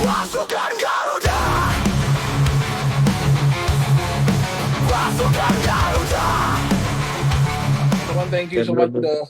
Pasukan Garuda, pasukan Garuda. Teman, thank you Ya so bro, much bro.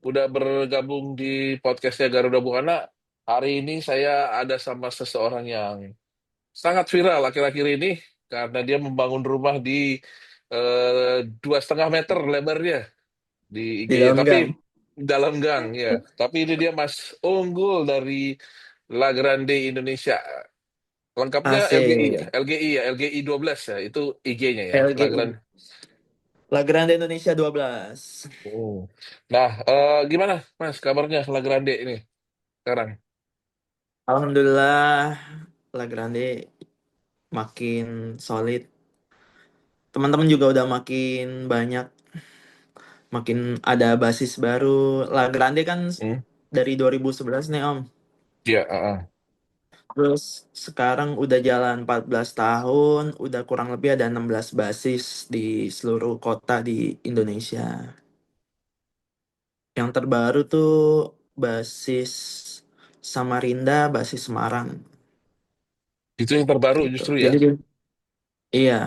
udah bergabung di podcastnya Garuda Buana. Hari ini saya ada sama seseorang yang sangat viral akhir-akhir ini karena dia membangun rumah di 2,5 meter lebarnya di Di IG, dalam tapi gang. dalam gang ya. Tapi ini dia Mas Unggul dari La Grande Indonesia. Lengkapnya LGI ya, Asik. LGI ya, LGI 12 ya, itu IG-nya ya, La LGI. Grande. La Grande Indonesia 12. Oh. Nah, gimana Mas kabarnya La Grande ini sekarang? Alhamdulillah, La Grande makin solid. Teman-teman juga udah makin banyak, makin ada basis baru. La Grande kan Hmm? dari 2011 nih Om. Ya, Terus sekarang udah jalan 14 tahun, udah kurang lebih ada 16 basis di seluruh kota di Indonesia. Yang terbaru tuh basis Samarinda, basis Semarang itu yang terbaru gitu. justru ya. Jadi iya.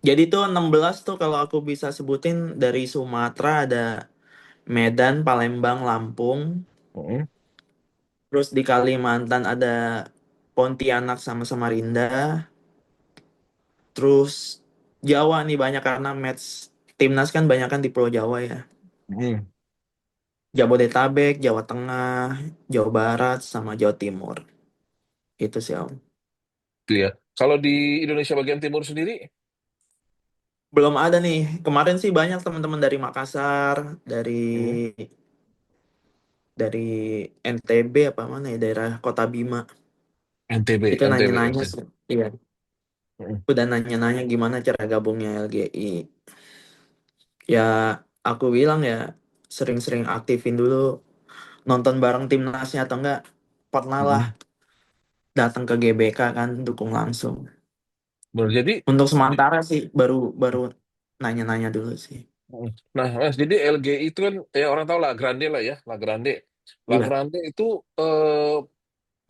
Jadi tuh 16 tuh kalau aku bisa sebutin dari Sumatera ada Medan, Palembang, Lampung. Hmm. Terus di Kalimantan ada Pontianak sama Samarinda. Terus Jawa nih banyak karena match timnas kan banyak kan di Pulau Jawa ya. Hmm. Jabodetabek, Jawa Tengah, Jawa Barat, sama Jawa Timur. Itu sih Om. Itu ya. Kalau di Indonesia bagian timur sendiri, Belum ada nih. Kemarin sih banyak teman-teman dari Makassar, dari hmm, dari NTB apa mana ya daerah Kota Bima. NTB, Itu NTB, nanya-nanya NTB. sih. Iya, Hmm. udah nanya-nanya gimana cara gabungnya LGI. Ya aku bilang ya sering-sering aktifin dulu nonton bareng timnasnya atau enggak pernah lah Hmm. datang ke GBK kan dukung langsung. Benar. Jadi, Untuk di- sementara sih baru baru nanya-nanya dulu sih. nah Mas, jadi LGI itu kan ya orang tahu La Grande lah ya, La Grande. La Iya. Grande itu eh,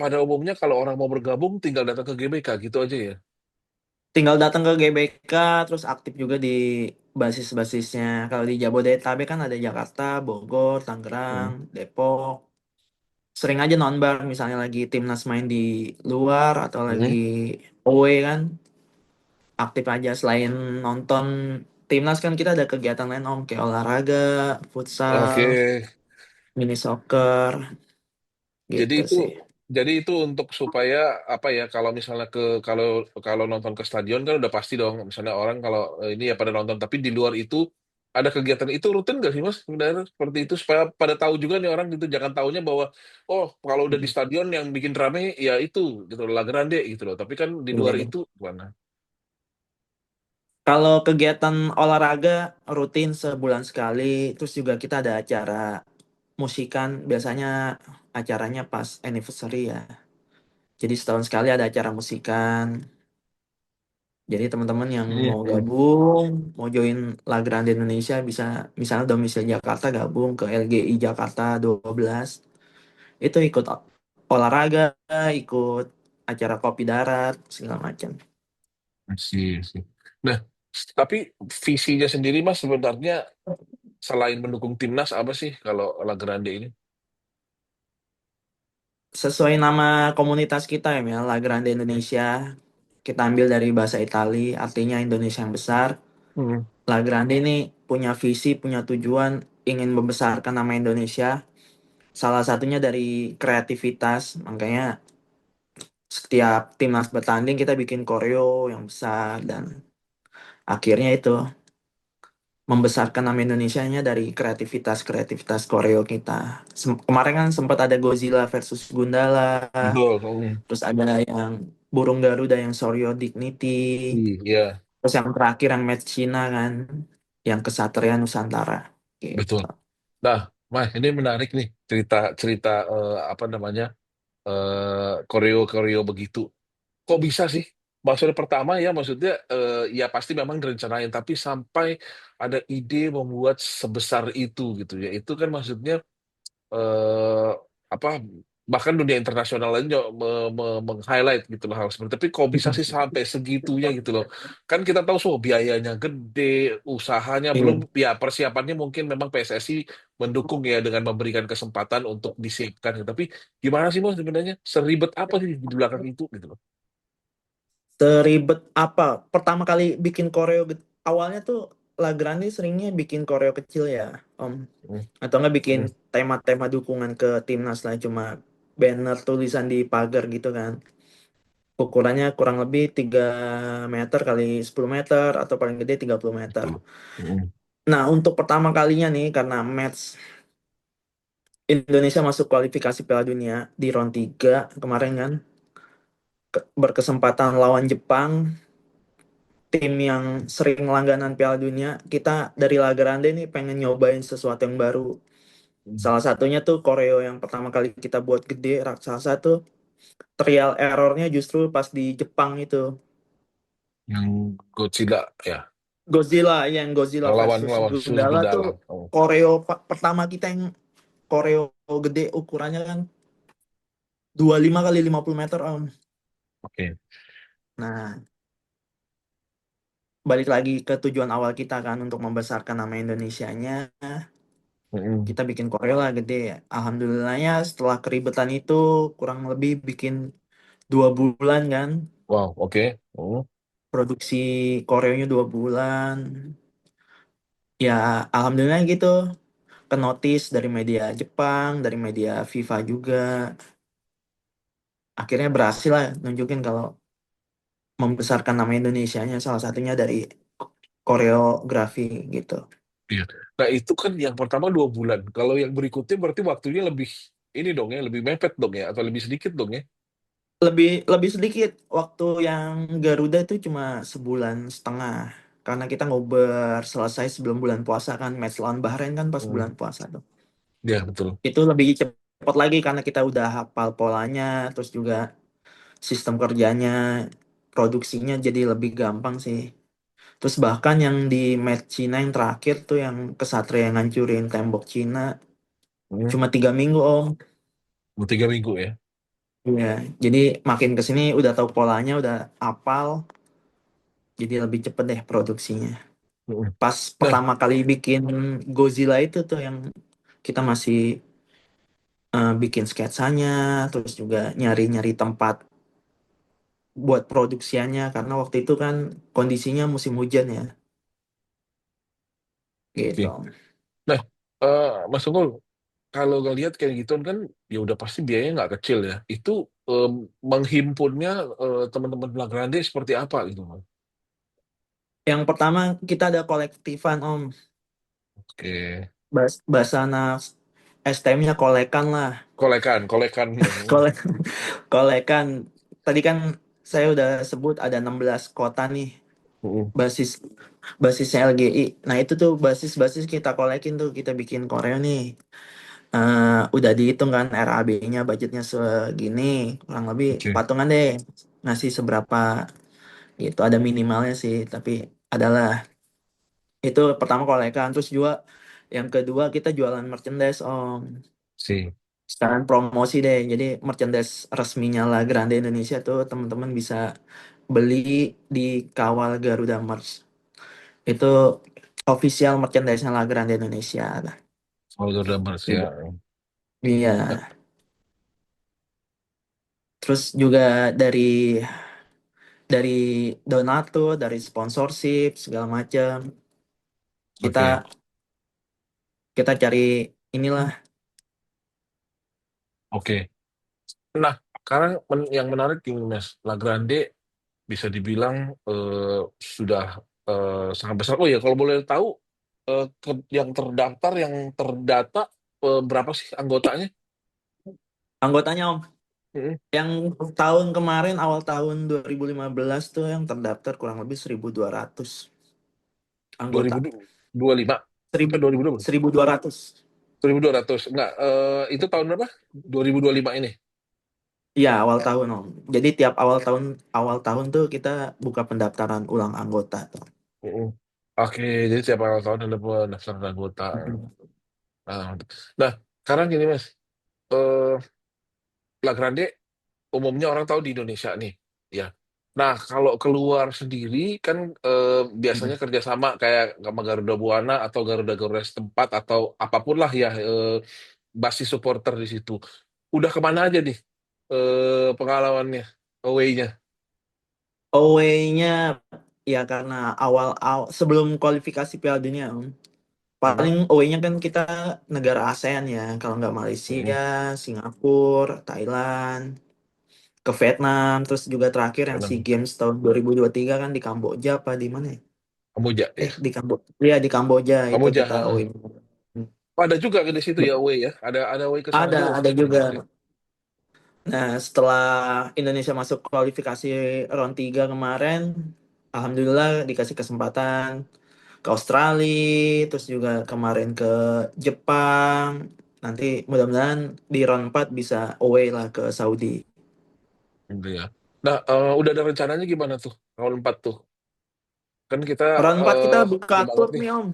pada umumnya kalau orang mau bergabung tinggal datang ke GBK gitu aja ya. Tinggal datang ke GBK terus aktif juga di basis-basisnya. Kalau di Jabodetabek kan ada Jakarta, Bogor, Tangerang, Hmm. Depok. Sering aja nonbar misalnya lagi timnas main di luar atau lagi Hmm. away kan aktif aja selain nonton timnas kan kita ada kegiatan lain Om kayak olahraga, Oke. futsal, mini soccer Jadi gitu itu sih. jadi itu untuk supaya apa ya kalau misalnya kalau kalau nonton ke stadion kan udah pasti dong misalnya orang kalau ini ya pada nonton tapi di luar itu ada kegiatan itu rutin gak sih Mas? Sebenarnya seperti itu supaya pada tahu juga nih orang gitu jangan taunya bahwa oh kalau udah di Mhm. stadion yang bikin rame ya itu gitu La Grande gitu loh. Tapi kan di Iya, luar iya. itu gimana? Kalau kegiatan olahraga rutin sebulan sekali, terus juga kita ada acara musikan, biasanya acaranya pas anniversary ya. Jadi setahun sekali ada acara musikan. Jadi teman-teman yang mau Hmm. gabung, mau join La Grande Indonesia bisa misalnya domisili Jakarta gabung ke LGI Jakarta 12. Itu ikut olahraga, ikut acara kopi darat, segala macam. Sih, sih. Nah, tapi visinya sendiri Mas sebenarnya selain mendukung timnas apa sih kalau La Grande ini? Sesuai nama komunitas kita ya, La Grande Indonesia. Kita ambil dari bahasa Itali, artinya Indonesia yang besar. Hmm. La Grande ini punya visi, punya tujuan ingin membesarkan nama Indonesia. Salah satunya dari kreativitas, makanya setiap timnas bertanding kita bikin koreo yang besar dan akhirnya itu membesarkan nama Indonesianya dari kreativitas koreo kita. Kemarin kan sempat ada Godzilla versus Gundala, Betul. Hmm. terus ada yang Burung Garuda yang Soryo Dignity, Iya, terus yang terakhir yang match Cina kan, yang Kesatria Nusantara betul. gitu. Nah, Mas, ini menarik nih cerita-cerita apa namanya koreo-koreo begitu. Kok bisa sih? Maksudnya pertama ya, maksudnya ya pasti memang direncanain, tapi sampai ada ide membuat sebesar itu gitu ya. Itu kan maksudnya eh apa? bahkan dunia internasional aja meng-highlight gitu loh hal seperti itu. Tapi kok bisa sih sampai segitunya gitu loh. Kan kita tahu semua biayanya gede, usahanya belum, Iya. ya persiapannya mungkin memang PSSI mendukung ya dengan memberikan kesempatan untuk disiapkan. Tapi gimana sih Mas sebenarnya? Seribet apa sih di belakang itu gitu loh. Seribet apa? Pertama kali bikin koreo awalnya tuh Lagrandi seringnya bikin koreo kecil ya, Om. Hmm, Atau nggak bikin hmm, tema-tema dukungan ke timnas lah, cuma banner tulisan di pagar gitu kan. Ukurannya kurang lebih 3 meter kali 10 meter atau paling gede 30 meter. betul. Hmm, Nah, untuk pertama kalinya nih karena match Indonesia masuk kualifikasi Piala Dunia di round 3 kemarin kan, berkesempatan lawan Jepang, tim yang sering langganan Piala Dunia, kita dari La Grande nih pengen nyobain sesuatu yang baru. hmm. Salah satunya tuh koreo yang pertama kali kita buat gede, raksasa tuh, trial errornya justru pas di Jepang itu. Yang Godzilla ya, Yang Godzilla lawan versus lawan sus Gundala tuh Gundala. Oh, koreo pertama kita yang koreo gede ukurannya kan 25 kali 50 meter Om. oke. Nah, balik lagi ke tujuan awal kita kan untuk membesarkan nama Indonesianya. Hmm. Kita bikin koreo lah gede. Alhamdulillahnya setelah keribetan itu kurang lebih bikin 2 bulan kan. Wow, oke. Hmm, Produksi koreonya 2 bulan. Ya, alhamdulillah gitu. Ke notice dari media Jepang, dari media FIFA juga. Akhirnya berhasil lah nunjukin kalau membesarkan nama Indonesianya salah satunya dari koreografi gitu. iya. Nah itu kan yang pertama 2 bulan. Kalau yang berikutnya berarti waktunya lebih ini dong ya, lebih mepet dong ya, atau lebih sedikit dong ya. Lebih lebih sedikit waktu yang Garuda itu cuma 1,5 bulan karena kita ngobar selesai sebelum bulan puasa kan, match lawan Bahrain kan pas Hmm. bulan puasa tuh. Ya betul. Itu lebih cepat lagi karena kita udah hafal polanya, terus juga sistem kerjanya, produksinya jadi lebih gampang sih. Terus bahkan yang di match Cina yang terakhir tuh yang Kesatria yang ngancurin tembok Cina Hmm. cuma 3 minggu Om. 3 minggu ya. Iya, jadi makin kesini udah tahu polanya, udah apal, jadi lebih cepet deh produksinya. Hmm. Pas Nah, pertama kali bikin Godzilla itu tuh yang kita masih bikin sketsanya, terus juga nyari-nyari tempat buat produksiannya karena waktu itu kan kondisinya musim hujan ya, oke. gitu. Nah, Mas Unggul, kalau ngelihat kayak gitu kan, ya udah pasti biayanya nggak kecil ya. Itu em, menghimpunnya teman-teman Grande seperti apa gitu, Mas? Yang pertama kita ada kolektifan Om, Oke. bahasa anak STM-nya kolekan lah. Kolekan, kolekan. Kolek kolekan. Tadi kan saya udah sebut ada 16 kota nih Hmm. basis basisnya LGI. Nah, itu tuh basis-basis kita kolekin tuh kita bikin Koreo nih. Udah dihitung kan RAB-nya budgetnya segini, kurang lebih Oke. patungan deh ngasih seberapa gitu. Ada minimalnya sih, tapi adalah itu pertama kolekan. Terus juga yang kedua kita jualan merchandise Om. Si. Sekarang promosi deh. Jadi merchandise resminya La Grande Indonesia tuh teman-teman bisa beli di Kawal Garuda Merch. Itu official merchandise-nya La Grande Indonesia. Kalau udah Mas ya. Juga. Iya. Nah, Terus juga dari dari donatur, dari sponsorship segala macam. oke. Kita kita cari inilah. Oke. Nah, sekarang yang menarik ini Mas, La Grande bisa dibilang sudah sangat besar. Oh ya, kalau boleh tahu yang terdaftar, yang terdata berapa sih anggotanya? Anggotanya Om, Mm-mm. yang tahun kemarin awal tahun 2015 tuh yang terdaftar kurang lebih 1.200 anggota. 2025 Seribu atau 2020? 1.200. 1200. Enggak, itu tahun berapa? 2025 ini. Iya, awal tahun Om. Jadi tiap awal tahun tuh kita buka pendaftaran ulang anggota tuh. Mm-mm. Oke, jadi tiap awal tahun ada pendaftaran anggota. Mhm. Nah, nah, sekarang gini Mas. La Grande umumnya orang tahu di Indonesia nih, ya. Nah, kalau keluar sendiri kan biasanya kerjasama kayak sama Garuda Buana atau Garuda-Garuda setempat atau apapun lah ya, basis supporter di situ. Udah kemana aja nih pengalamannya, away-nya? Away-nya ya karena sebelum kualifikasi Piala Dunia, Mm-mm. paling away-nya kan kita negara ASEAN ya, kalau nggak Malaysia, Mm-mm. Singapura, Thailand, ke Vietnam, terus juga terakhir yang SEA Vietnam. Games tahun 2023 kan di Kamboja apa di mana ya? Kamboja ya. Di Kamboja. Iya di Kamboja itu Kamboja. kita away. Ha. Ada juga di situ ya away ya. Ada away ke sana juga. Ada Hmm, juga. oke. Nah, setelah Indonesia masuk kualifikasi round 3 kemarin, alhamdulillah dikasih kesempatan ke Australia, terus juga kemarin ke Jepang. Nanti mudah-mudahan di round 4 bisa away lah ke Saudi. Gitu ya. Nah, udah ada rencananya gimana tuh? Tahun 4 tuh. Kan kita Round 4 kita buka ini banget tour nih. nih Om.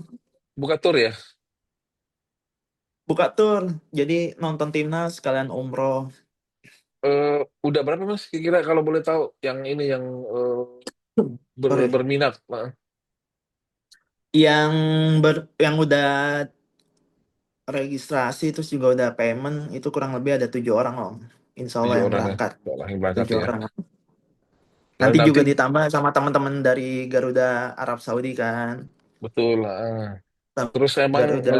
Buka tour ya. Buka tour. Jadi nonton timnas sekalian umroh. Eh, udah berapa Mas? Kira-kira kalau boleh tahu yang ini yang Sorry. berminat. Nah, Yang yang udah registrasi terus juga udah payment itu kurang lebih ada 7 orang Om. Insya Allah 7 yang orang ya. berangkat. Soalnya yang berangkat tujuh ya. orang. Nah, Nanti nanti juga ditambah sama teman-teman dari Garuda Arab Saudi kan. betul. Terus emang Garuda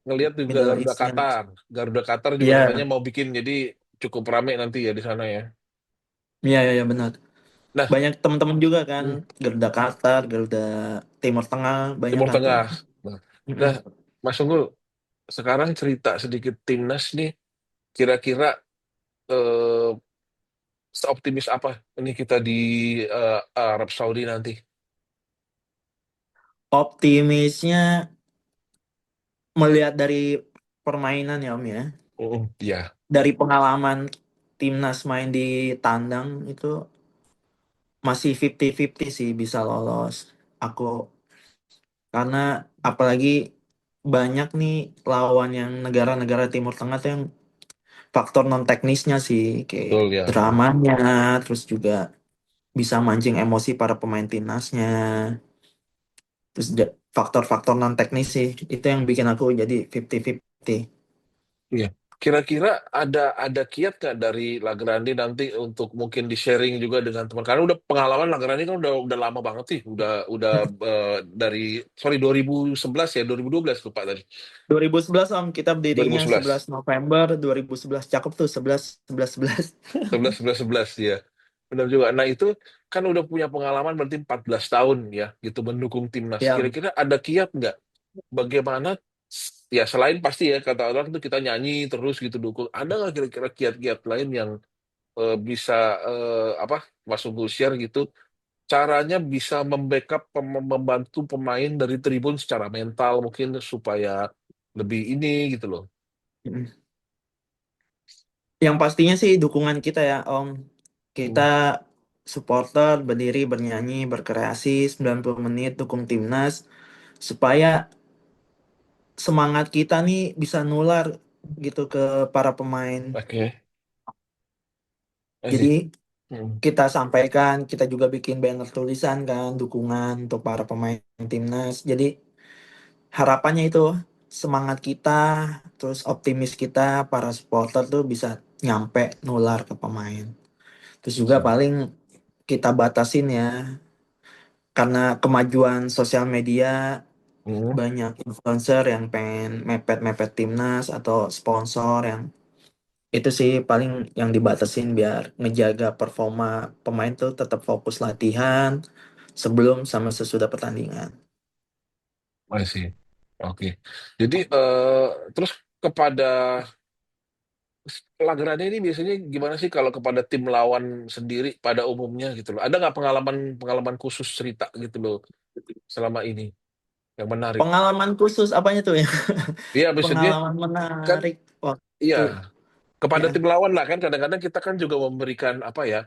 ngelihat juga Middle Garuda East-nya. Qatar. Garuda Qatar juga katanya Iya, mau bikin jadi cukup rame nanti ya di sana ya. iya, iya, iya, benar. Nah, Banyak teman-teman juga kan, hmm, Garuda Qatar, Garuda Timur Tengah, banyak Timur kan tuh. Tengah. Nah, Mm-mm. nah, Mas Unggul, sekarang cerita sedikit timnas nih. Kira-kira eh, seoptimis apa ini kita di Arab Saudi nanti? Optimisnya melihat dari permainan ya Om ya. Ya, Dari pengalaman timnas main di tandang itu masih 50-50 sih bisa lolos. Aku karena apalagi banyak nih lawan yang negara-negara Timur Tengah tuh yang faktor non teknisnya sih kayak betul ya. dramanya terus juga bisa mancing emosi para pemain timnasnya terus faktor-faktor non teknis sih itu yang bikin aku jadi 50-50. Iya. Kira-kira ada kiat nggak dari Lagrandi nanti untuk mungkin di sharing juga dengan teman karena udah pengalaman Lagrandi kan udah lama banget sih udah dari sorry 2011 ya 2012 lupa tadi 2011 Om kita berdirinya 11 2011 November 2011 cakep tuh 11 11 11. 11 ya benar juga. Nah itu kan udah punya pengalaman berarti 14 tahun ya gitu mendukung timnas. Ya Om. Kira-kira ada kiat nggak bagaimana ya selain pasti ya kata orang itu kita nyanyi terus gitu dukung ada nggak kira-kira kiat-kiat lain yang bisa apa Mas Unggul share gitu caranya bisa membackup membantu pemain dari tribun secara mental mungkin supaya lebih ini gitu loh. Mm. Yang pastinya sih dukungan kita ya Om, kita Hmm, supporter berdiri bernyanyi berkreasi 90 menit dukung timnas supaya semangat kita nih bisa nular gitu ke para pemain. oke, I Jadi see. Hmm, kita sampaikan, kita juga bikin banner tulisan kan, dukungan untuk para pemain timnas. Jadi harapannya itu semangat kita, terus optimis kita, para supporter tuh bisa nyampe nular ke pemain. Terus I juga see. paling kita batasin ya, karena kemajuan sosial media Hmm, banyak influencer yang pengen mepet-mepet timnas atau sponsor yang itu sih paling yang dibatasin biar ngejaga performa pemain tuh tetap fokus latihan sebelum sama sesudah pertandingan. I see. Oke. Jadi terus kepada Lagrade ini biasanya gimana sih kalau kepada tim lawan sendiri pada umumnya gitu loh. Ada nggak pengalaman pengalaman khusus cerita gitu loh selama ini yang menarik? Pengalaman khusus apanya tuh ya? Iya, maksudnya Pengalaman kan menarik iya waktu kepada ya. tim lawan lah kan kadang-kadang kita kan juga memberikan apa ya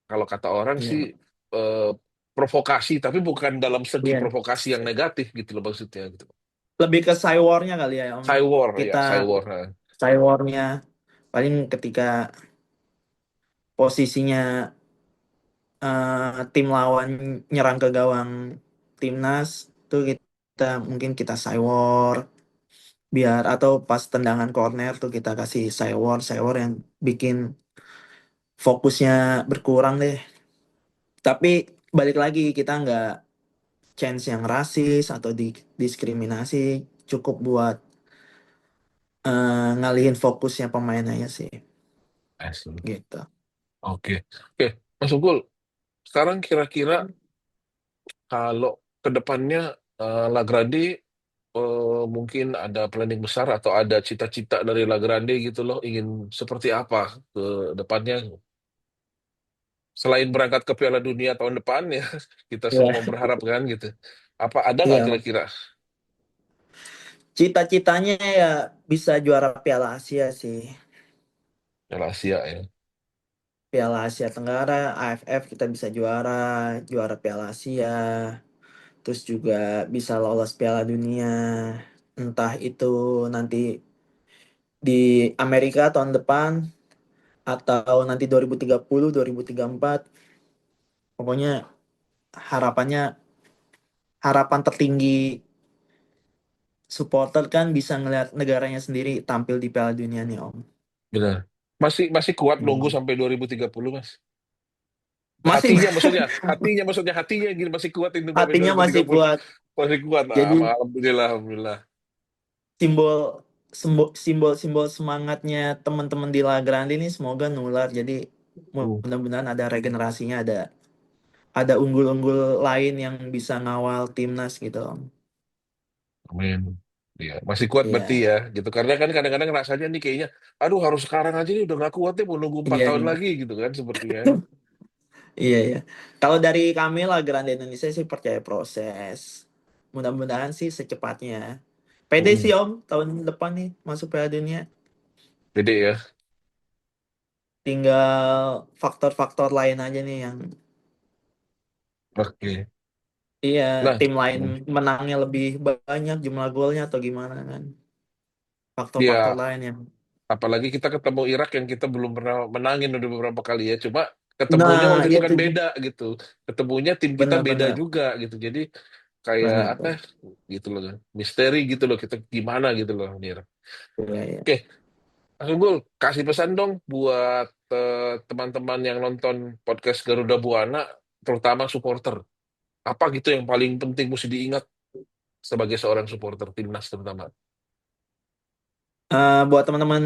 kalau kata orang sih Iya. eh, provokasi tapi bukan dalam segi Iya. provokasi yang negatif gitu loh maksudnya gitu. Lebih ke cywar-nya kali ya Om. Cywar Kita ya, cywar. cywar-nya paling ketika posisinya tim lawan nyerang ke gawang timnas tuh kita mungkin kita cywar biar atau pas tendangan corner tuh kita kasih cywar yang bikin fokusnya berkurang deh. Tapi balik lagi kita nggak chance yang rasis atau diskriminasi, cukup buat ngalihin fokusnya pemain aja sih Asik. gitu. Oke. Oke, Mas Unggul, sekarang kira-kira kalau ke depannya Lagrade mungkin ada planning besar atau ada cita-cita dari Lagrande gitu loh, ingin seperti apa ke depannya selain berangkat ke Piala Dunia tahun depan ya, kita Iya, semua berharap kan gitu. Apa ada nggak iya. kira-kira Cita-citanya ya bisa juara Piala Asia sih. Piala Asia ya? Piala Asia Tenggara, AFF kita bisa juara, juara Piala Asia, terus juga bisa lolos Piala Dunia. Entah itu nanti di Amerika tahun depan atau nanti 2030, 2034. Pokoknya harapannya harapan tertinggi supporter kan bisa ngeliat negaranya sendiri tampil di Piala Dunia nih Om. Benar. Masih masih kuat nunggu Hmm. sampai 2030 Mas. Masih Hatinya gini masih kuat itu sampai hatinya masih 2030. kuat. Masih kuat. Jadi Alhamdulillah, alhamdulillah. simbol simbol semangatnya teman-teman di La Grande ini semoga nular. Jadi Uh, mudah-mudahan ada regenerasinya, ada unggul-unggul lain yang bisa ngawal timnas gitu Om. Amin. Iya, masih kuat berarti Iya, ya, gitu. Karena kan kadang-kadang rasanya nih kayaknya, aduh harus sekarang aja nih udah nggak kuat nih, mau nunggu 4 tahun iya, lagi gitu kan, sepertinya. iya, iya. Kalau dari kami La Grande Indonesia sih percaya proses. Mudah-mudahan sih secepatnya. Pede sih Mm, Om tahun depan nih masuk Piala Dunia. Pede ya. Tinggal faktor-faktor lain aja nih yang Oke. iya Nah, tim lain mm, menangnya lebih banyak jumlah golnya atau gimana kan. Faktor-faktor ya lain yang apalagi kita ketemu Irak yang kita belum pernah menangin udah beberapa kali ya. Cuma ketemunya nah waktu itu kan itu beda gitu. Ketemunya tim kita beda benar-benar juga gitu. Jadi kayak benar apa benar. gitu loh. Misteri gitu loh kita gimana gitu loh di Irak. Iya, iya. Oke, Mas Unggul, kasih pesan dong buat teman-teman yang nonton podcast Garuda Buana, terutama supporter. Apa gitu yang paling penting mesti diingat sebagai seorang supporter timnas terutama? Buat teman-teman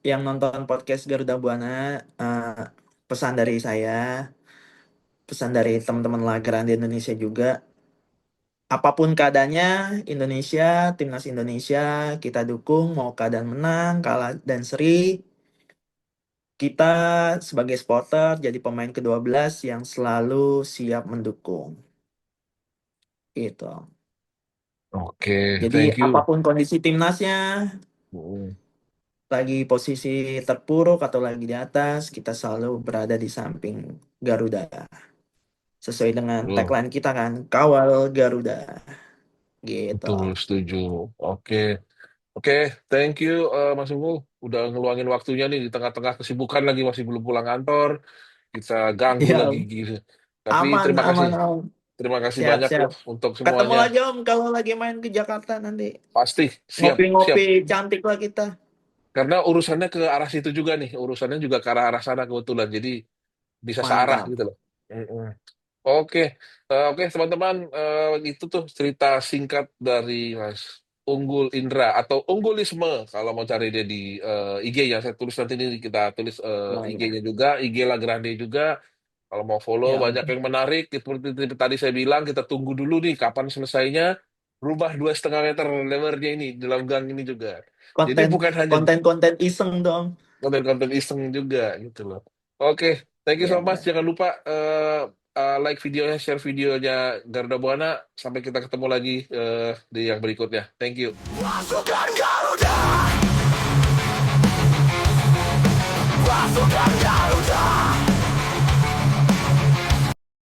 yang nonton podcast Garuda Buana, eh, pesan dari saya, pesan dari teman-teman Lageran di Indonesia juga, apapun keadaannya, Indonesia, timnas Indonesia, kita dukung, mau keadaan menang, kalah, dan seri, kita sebagai supporter jadi pemain ke-12 yang selalu siap mendukung. Itu. Oke, Jadi thank you. apapun kondisi timnasnya, Mm, lagi posisi terpuruk atau lagi di atas, kita selalu berada di samping Garuda. Sesuai dengan Betul, tagline kita kan, kawal Garuda. Gitu. betul, setuju. Oke, oke, thank you Mas Unggul. Udah ngeluangin waktunya nih di tengah-tengah kesibukan lagi masih belum pulang kantor. Kita ganggu lagi Ya, gitu. Tapi aman, aman, Om. terima kasih Siap, banyak siap. loh untuk Ketemu semuanya. lagi Om kalau lagi main ke Jakarta nanti. Pasti, siap, siap. Ngopi-ngopi cantik lah kita. Karena urusannya ke arah situ juga nih, urusannya juga ke arah sana kebetulan. Jadi bisa searah Mantap. gitu loh. Mm-mm. Oke, oke teman-teman, itu tuh cerita singkat dari Mas Unggul Indra atau Unggulisme kalau mau cari dia di IG-nya. Saya tulis nanti ini kita tulis Ya, ya. IG-nya juga, IG La Grande juga. Kalau mau follow Ya, banyak Om. yang menarik. Seperti tadi saya bilang, kita tunggu dulu nih kapan selesainya. Rumah 2,5 meter lebarnya ini dalam gang ini juga. Jadi Konten, bukan hanya konten iseng dong. konten-konten iseng juga gitu loh. Oke, thank you so Ya, much. ya. Jangan lupa like videonya, share videonya Garuda Buana. Sampai kita ketemu lagi di yang berikutnya. Thank you. Pasukan Garuda, pasukan Garuda.